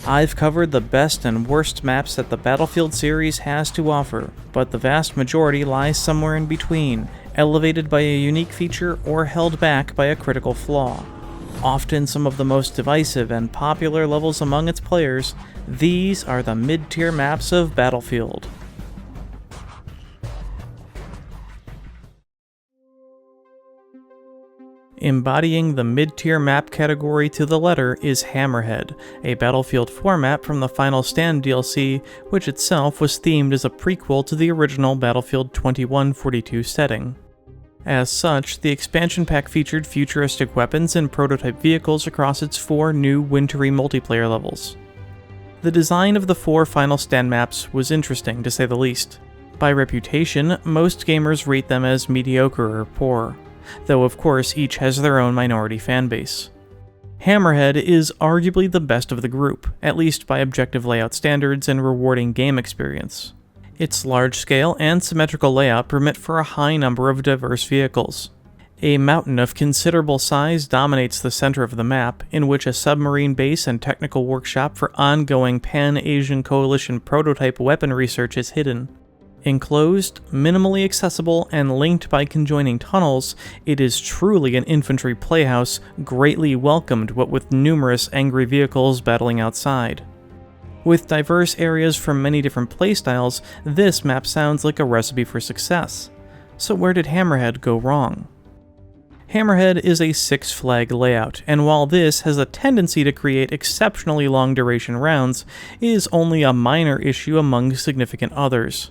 I've covered the best and worst maps that the Battlefield series has to offer, but the vast majority lies somewhere in between, elevated by a unique feature or held back by a critical flaw. Often some of the most divisive and popular levels among its players, these are the mid-tier maps of Battlefield. Embodying the mid-tier map category to the letter is Hammerhead, a Battlefield 4 map from the Final Stand DLC, which itself was themed as a prequel to the original Battlefield 2142 setting. As such, the expansion pack featured futuristic weapons and prototype vehicles across its 4 new wintry multiplayer levels. The design of the 4 Final Stand maps was interesting, to say the least. By reputation, most gamers rate them as mediocre or poor, though of course each has their own minority fanbase. Hammerhead is arguably the best of the group, at least by objective layout standards and rewarding game experience. Its large-scale and symmetrical layout permit for a high number of diverse vehicles. A mountain of considerable size dominates the center of the map, in which a submarine base and technical workshop for ongoing Pan-Asian Coalition prototype weapon research is hidden. Enclosed, minimally accessible, and linked by conjoining tunnels, it is truly an infantry playhouse, greatly welcomed what with numerous angry vehicles battling outside. With diverse areas from many different playstyles, this map sounds like a recipe for success. So where did Hammerhead go wrong? Hammerhead is a 6-flag layout, and while this has a tendency to create exceptionally long duration rounds, it is only a minor issue among significant others.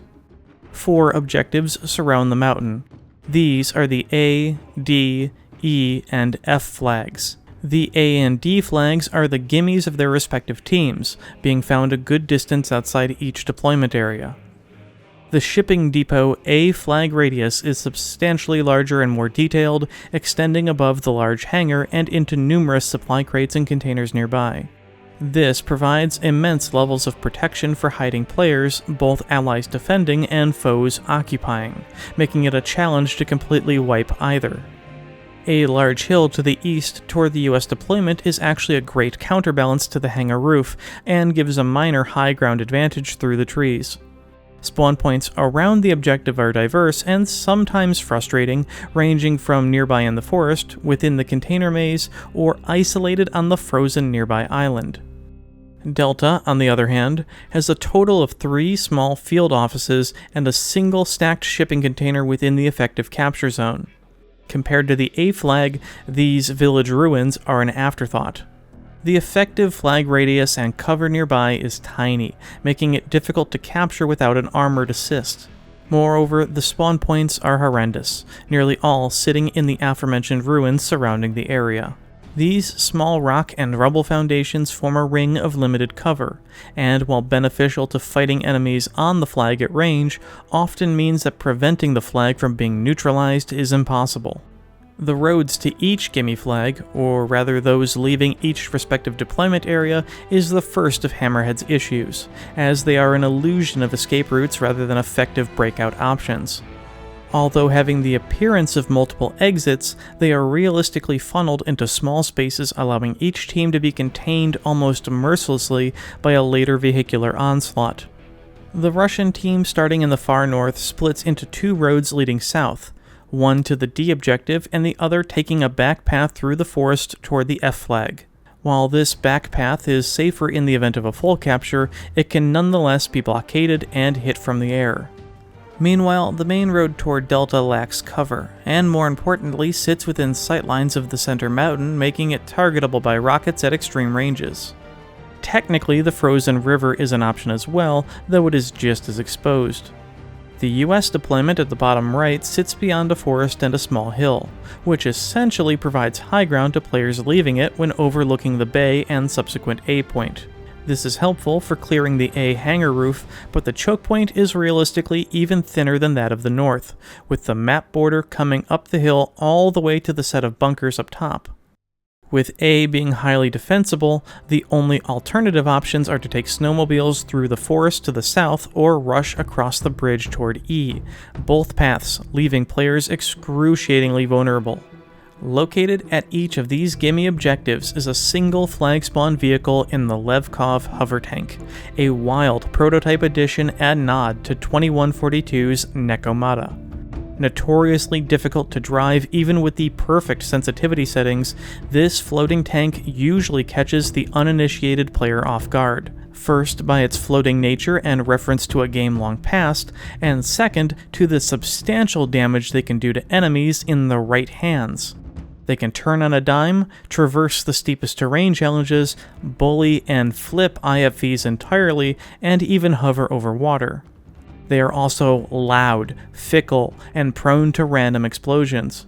4 objectives surround the mountain. These are the A, D, E, and F flags. The A and D flags are the gimmies of their respective teams, being found a good distance outside each deployment area. The shipping depot A flag radius is substantially larger and more detailed, extending above the large hangar and into numerous supply crates and containers nearby. This provides immense levels of protection for hiding players, both allies defending and foes occupying, making it a challenge to completely wipe either. A large hill to the east toward the US deployment is actually a great counterbalance to the hangar roof, and gives a minor high ground advantage through the trees. Spawn points around the objective are diverse and sometimes frustrating, ranging from nearby in the forest, within the container maze, or isolated on the frozen nearby island. Delta, on the other hand, has a total of 3 small field offices and a single stacked shipping container within the effective capture zone. Compared to the A flag, these village ruins are an afterthought. The effective flag radius and cover nearby is tiny, making it difficult to capture without an armored assist. Moreover, the spawn points are horrendous, nearly all sitting in the aforementioned ruins surrounding the area. These small rock and rubble foundations form a ring of limited cover, and while beneficial to fighting enemies on the flag at range, often means that preventing the flag from being neutralized is impossible. The roads to each gimme flag, or rather those leaving each respective deployment area, is the first of Hammerhead's issues, as they are an illusion of escape routes rather than effective breakout options. Although having the appearance of multiple exits, they are realistically funneled into small spaces, allowing each team to be contained almost mercilessly by a later vehicular onslaught. The Russian team starting in the far north splits into 2 roads leading south, one to the D objective and the other taking a back path through the forest toward the F flag. While this back path is safer in the event of a full capture, it can nonetheless be blockaded and hit from the air. Meanwhile, the main road toward Delta lacks cover, and more importantly sits within sightlines of the center mountain, making it targetable by rockets at extreme ranges. Technically, the frozen river is an option as well, though it is just as exposed. The US deployment at the bottom right sits beyond a forest and a small hill, which essentially provides high ground to players leaving it when overlooking the bay and subsequent A point. This is helpful for clearing the A hangar roof, but the choke point is realistically even thinner than that of the north, with the map border coming up the hill all the way to the set of bunkers up top. With A being highly defensible, the only alternative options are to take snowmobiles through the forest to the south or rush across the bridge toward E, both paths leaving players excruciatingly vulnerable. Located at each of these gimme objectives is a single flag spawn vehicle in the Levkov hover tank, a wild prototype addition and nod to 2142's Nekomata. Notoriously difficult to drive even with the perfect sensitivity settings, this floating tank usually catches the uninitiated player off guard. First, by its floating nature and reference to a game long past, and second, to the substantial damage they can do to enemies in the right hands. They can turn on a dime, traverse the steepest terrain challenges, bully and flip IFVs entirely, and even hover over water. They are also loud, fickle, and prone to random explosions.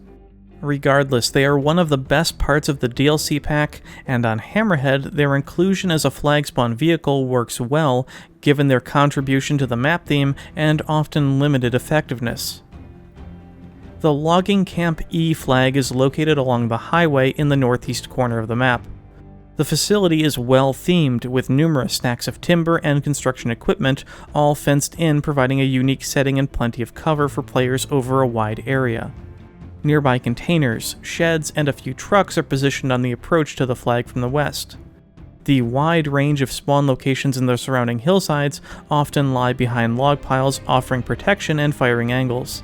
Regardless, they are one of the best parts of the DLC pack, and on Hammerhead, their inclusion as a flag spawn vehicle works well, given their contribution to the map theme and often limited effectiveness. The Logging Camp E flag is located along the highway in the northeast corner of the map. The facility is well themed, with numerous stacks of timber and construction equipment, all fenced in, providing a unique setting and plenty of cover for players over a wide area. Nearby containers, sheds, and a few trucks are positioned on the approach to the flag from the west. The wide range of spawn locations in the surrounding hillsides often lie behind log piles, offering protection and firing angles.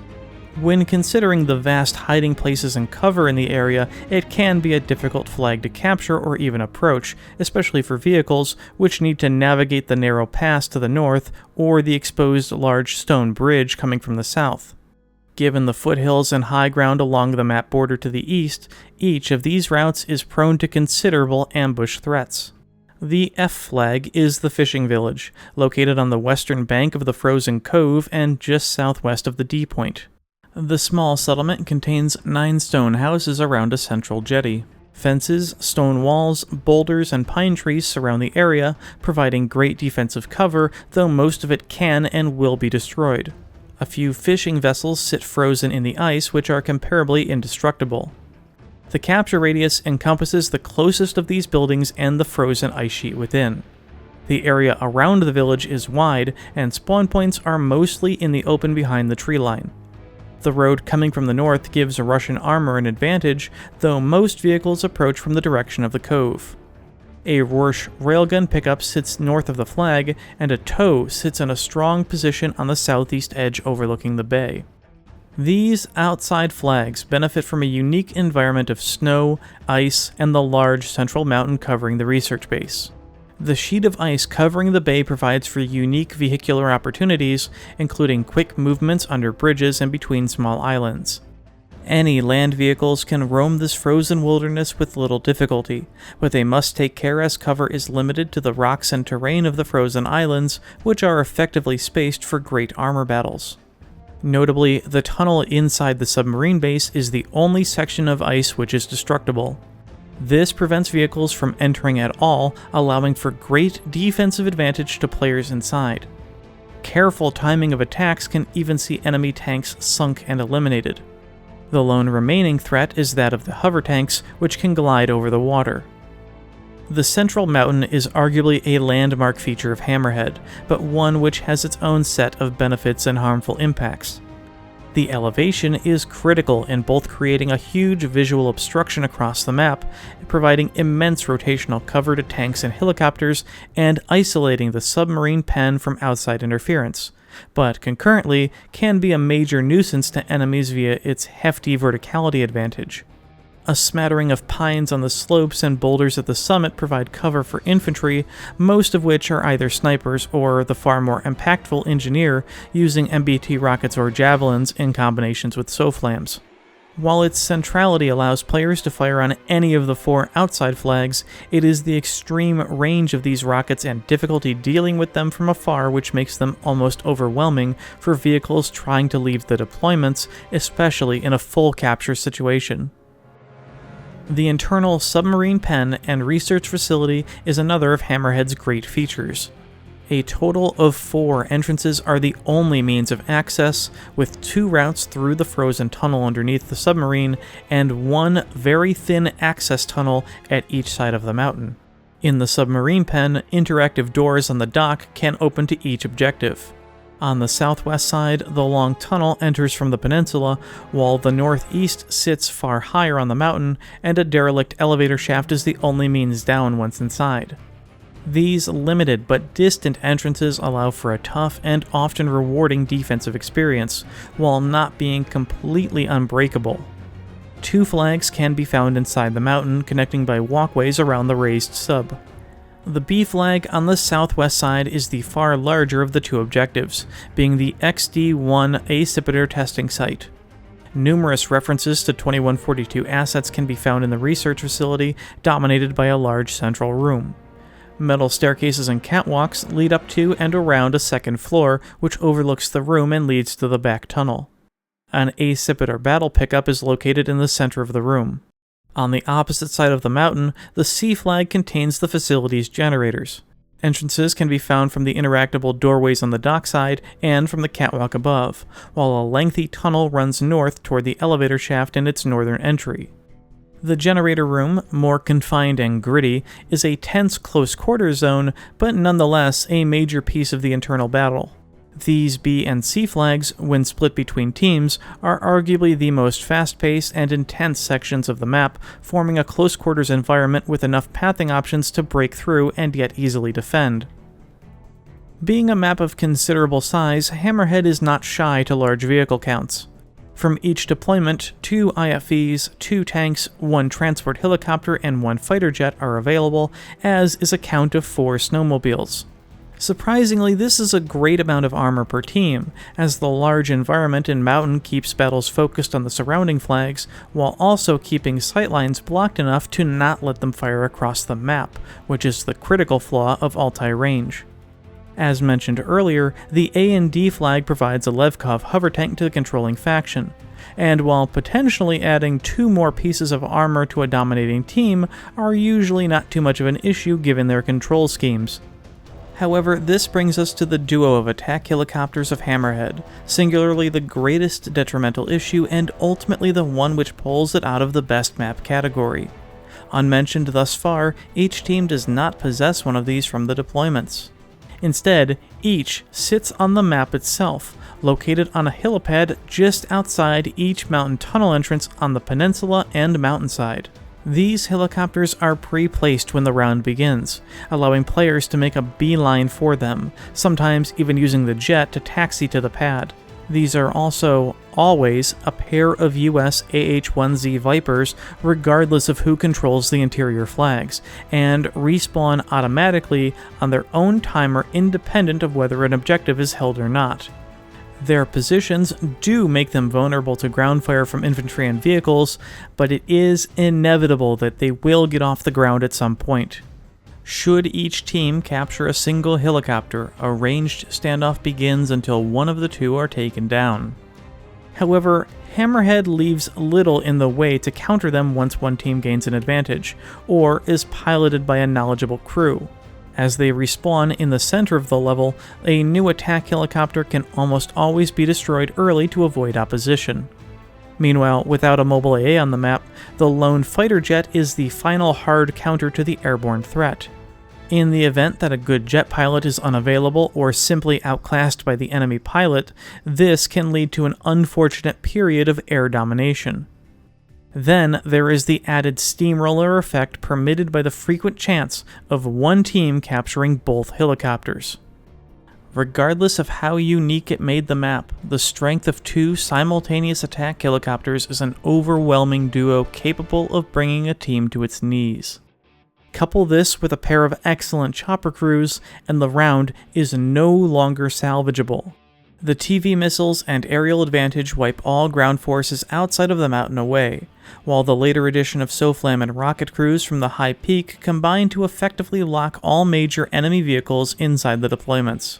When considering the vast hiding places and cover in the area, it can be a difficult flag to capture or even approach, especially for vehicles which need to navigate the narrow pass to the north or the exposed large stone bridge coming from the south. Given the foothills and high ground along the map border to the east, each of these routes is prone to considerable ambush threats. The F flag is the fishing village, located on the western bank of the frozen cove and just southwest of the D point. The small settlement contains 9 stone houses around a central jetty. Fences, stone walls, boulders, and pine trees surround the area, providing great defensive cover, though most of it can and will be destroyed. A few fishing vessels sit frozen in the ice, which are comparably indestructible. The capture radius encompasses the closest of these buildings and the frozen ice sheet within. The area around the village is wide, and spawn points are mostly in the open behind the tree line. The road coming from the north gives Russian armor an advantage, though most vehicles approach from the direction of the cove. A Rorsch railgun pickup sits north of the flag, and a tow sits in a strong position on the southeast edge overlooking the bay. These outside flags benefit from a unique environment of snow, ice, and the large central mountain covering the research base. The sheet of ice covering the bay provides for unique vehicular opportunities, including quick movements under bridges and between small islands. Any land vehicles can roam this frozen wilderness with little difficulty, but they must take care as cover is limited to the rocks and terrain of the frozen islands, which are effectively spaced for great armor battles. Notably, the tunnel inside the submarine base is the only section of ice which is destructible. This prevents vehicles from entering at all, allowing for great defensive advantage to players inside. Careful timing of attacks can even see enemy tanks sunk and eliminated. The lone remaining threat is that of the hover tanks, which can glide over the water. The central mountain is arguably a landmark feature of Hammerhead, but one which has its own set of benefits and harmful impacts. The elevation is critical in both creating a huge visual obstruction across the map, providing immense rotational cover to tanks and helicopters, and isolating the submarine pen from outside interference, but concurrently can be a major nuisance to enemies via its hefty verticality advantage. A smattering of pines on the slopes and boulders at the summit provide cover for infantry, most of which are either snipers or the far more impactful engineer using MBT rockets or javelins in combinations with SOFLAMs. While its centrality allows players to fire on any of the 4 outside flags, it is the extreme range of these rockets and difficulty dealing with them from afar which makes them almost overwhelming for vehicles trying to leave the deployments, especially in a full capture situation. The internal submarine pen and research facility is another of Hammerhead's great features. A total of 4 entrances are the only means of access, with 2 routes through the frozen tunnel underneath the submarine and 1 very thin access tunnel at each side of the mountain. In the submarine pen, interactive doors on the dock can open to each objective. On the southwest side, the long tunnel enters from the peninsula, while the northeast sits far higher on the mountain, and a derelict elevator shaft is the only means down once inside. These limited but distant entrances allow for a tough and often rewarding defensive experience, while not being completely unbreakable. 2 flags can be found inside the mountain, connecting by walkways around the raised sub. The B flag on the southwest side is the far larger of the 2 objectives, being the XD-1 Accipiter testing site. Numerous references to 2142 assets can be found in the research facility, dominated by a large central room. Metal staircases and catwalks lead up to and around a second floor, which overlooks the room and leads to the back tunnel. An Accipiter battle pickup is located in the center of the room. On the opposite side of the mountain, the C flag contains the facility's generators. Entrances can be found from the interactable doorways on the dockside and from the catwalk above, while a lengthy tunnel runs north toward the elevator shaft and its northern entry. The generator room, more confined and gritty, is a tense close-quarters zone, but nonetheless a major piece of the internal battle. These B and C flags, when split between teams, are arguably the most fast-paced and intense sections of the map, forming a close-quarters environment with enough pathing options to break through and yet easily defend. Being a map of considerable size, Hammerhead is not shy to large vehicle counts. From each deployment, 2 IFVs, 2 tanks, 1 transport helicopter, and 1 fighter jet are available, as is a count of 4 snowmobiles. Surprisingly, this is a great amount of armor per team, as the large environment and mountain keeps battles focused on the surrounding flags, while also keeping sightlines blocked enough to not let them fire across the map, which is the critical flaw of Altai-range. As mentioned earlier, the A and D flag provides a Levkov hover tank to the controlling faction, and while potentially adding 2 more pieces of armor to a dominating team, are usually not too much of an issue given their control schemes. However, this brings us to the duo of attack helicopters of Hammerhead, singularly the greatest detrimental issue and ultimately the one which pulls it out of the best map category. Unmentioned thus far, each team does not possess one of these from the deployments. Instead, each sits on the map itself, located on a helipad just outside each mountain tunnel entrance on the peninsula and mountainside. These helicopters are pre-placed when the round begins, allowing players to make a beeline for them, sometimes even using the jet to taxi to the pad. These are also always a pair of US AH-1Z Vipers, regardless of who controls the interior flags, and respawn automatically on their own timer independent of whether an objective is held or not. Their positions do make them vulnerable to ground fire from infantry and vehicles, but it is inevitable that they will get off the ground at some point. Should each team capture a single helicopter, a ranged standoff begins until one of the 2 are taken down. However, Hammerhead leaves little in the way to counter them once one team gains an advantage, or is piloted by a knowledgeable crew. As they respawn in the center of the level, a new attack helicopter can almost always be destroyed early to avoid opposition. Meanwhile, without a mobile AA on the map, the lone fighter jet is the final hard counter to the airborne threat. In the event that a good jet pilot is unavailable or simply outclassed by the enemy pilot, this can lead to an unfortunate period of air domination. Then there is the added steamroller effect permitted by the frequent chance of one team capturing both helicopters. Regardless of how unique it made the map, the strength of 2 simultaneous attack helicopters is an overwhelming duo capable of bringing a team to its knees. Couple this with a pair of excellent chopper crews, and the round is no longer salvageable. The TV missiles and aerial advantage wipe all ground forces outside of the mountain away, while the later addition of SOFLAM and rocket crews from the high peak combine to effectively lock all major enemy vehicles inside the deployments.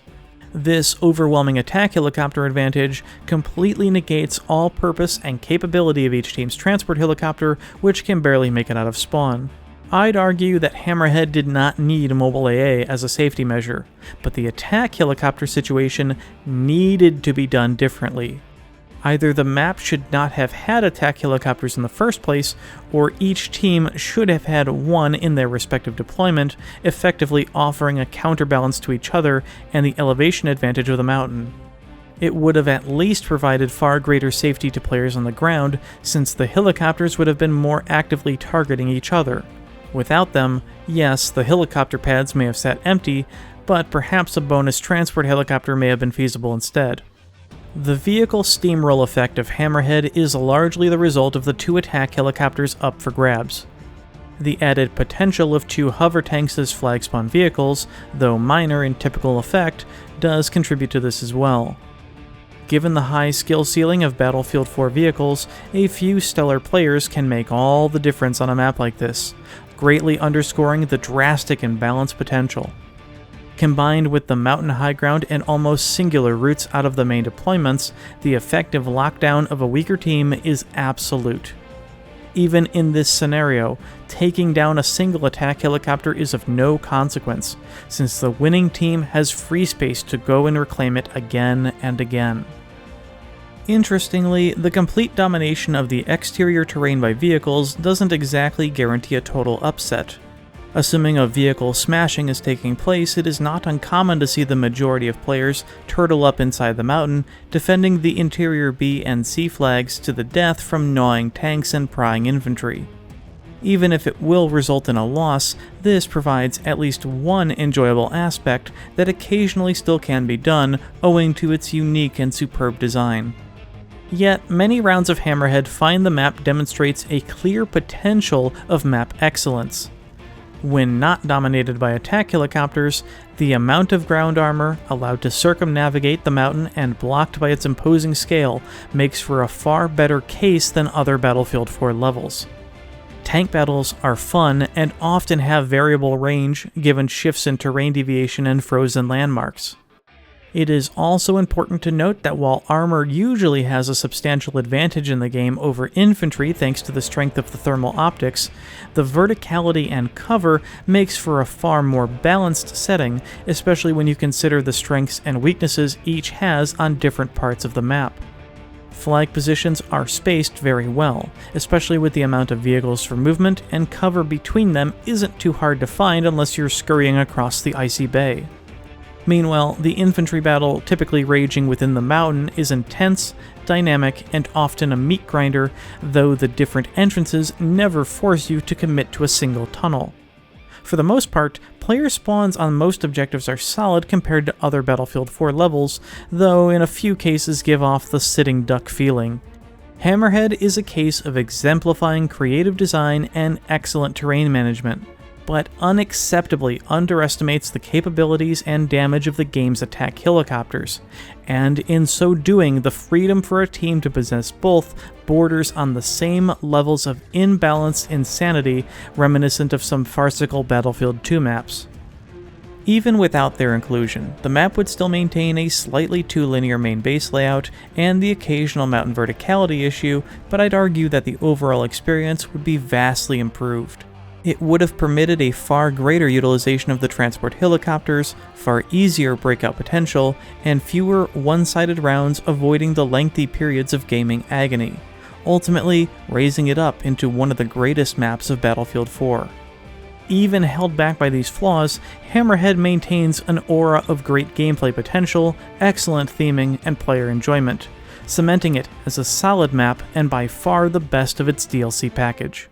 This overwhelming attack helicopter advantage completely negates all purpose and capability of each team's transport helicopter, which can barely make it out of spawn. I'd argue that Hammerhead did not need a mobile AA as a safety measure, but the attack helicopter situation needed to be done differently. Either the map should not have had attack helicopters in the first place, or each team should have had one in their respective deployment, effectively offering a counterbalance to each other and the elevation advantage of the mountain. It would have at least provided far greater safety to players on the ground, since the helicopters would have been more actively targeting each other. Without them, yes, the helicopter pads may have sat empty, but perhaps a bonus transport helicopter may have been feasible instead. The vehicle steamroll effect of Hammerhead is largely the result of the 2 attack helicopters up for grabs. The added potential of 2 hover tanks as flag spawn vehicles, though minor in typical effect, does contribute to this as well. Given the high skill ceiling of Battlefield 4 vehicles, a few stellar players can make all the difference on a map like this, greatly underscoring the drastic imbalance potential. Combined with the mountain high ground and almost singular routes out of the main deployments, the effective lockdown of a weaker team is absolute. Even in this scenario, taking down a single attack helicopter is of no consequence, since the winning team has free space to go and reclaim it again and again. Interestingly, the complete domination of the exterior terrain by vehicles doesn't exactly guarantee a total upset. Assuming a vehicle smashing is taking place, it is not uncommon to see the majority of players turtle up inside the mountain, defending the interior B and C flags to the death from gnawing tanks and prying infantry. Even if it will result in a loss, this provides at least one enjoyable aspect that occasionally still can be done, owing to its unique and superb design. Yet, many rounds of Hammerhead find the map demonstrates a clear potential of map excellence. When not dominated by attack helicopters, the amount of ground armor allowed to circumnavigate the mountain and blocked by its imposing scale makes for a far better case than other Battlefield 4 levels. Tank battles are fun and often have variable range given shifts in terrain deviation and frozen landmarks. It is also important to note that while armor usually has a substantial advantage in the game over infantry thanks to the strength of the thermal optics, the verticality and cover makes for a far more balanced setting, especially when you consider the strengths and weaknesses each has on different parts of the map. Flag positions are spaced very well, especially with the amount of vehicles for movement, and cover between them isn't too hard to find unless you're scurrying across the icy bay. Meanwhile, the infantry battle typically raging within the mountain is intense, dynamic, and often a meat grinder, though the different entrances never force you to commit to a single tunnel. For the most part, player spawns on most objectives are solid compared to other Battlefield 4 levels, though in a few cases give off the sitting duck feeling. Hammerhead is a case of exemplifying creative design and excellent terrain management, but unacceptably underestimates the capabilities and damage of the game's attack helicopters, and in so doing, the freedom for a team to possess both borders on the same levels of imbalanced insanity reminiscent of some farcical Battlefield 2 maps. Even without their inclusion, the map would still maintain a slightly too linear main base layout and the occasional mountain verticality issue, but I'd argue that the overall experience would be vastly improved. It would have permitted a far greater utilization of the transport helicopters, far easier breakout potential, and fewer one-sided rounds, avoiding the lengthy periods of gaming agony, ultimately raising it up into one of the greatest maps of Battlefield 4. Even held back by these flaws, Hammerhead maintains an aura of great gameplay potential, excellent theming, and player enjoyment, cementing it as a solid map and by far the best of its DLC package.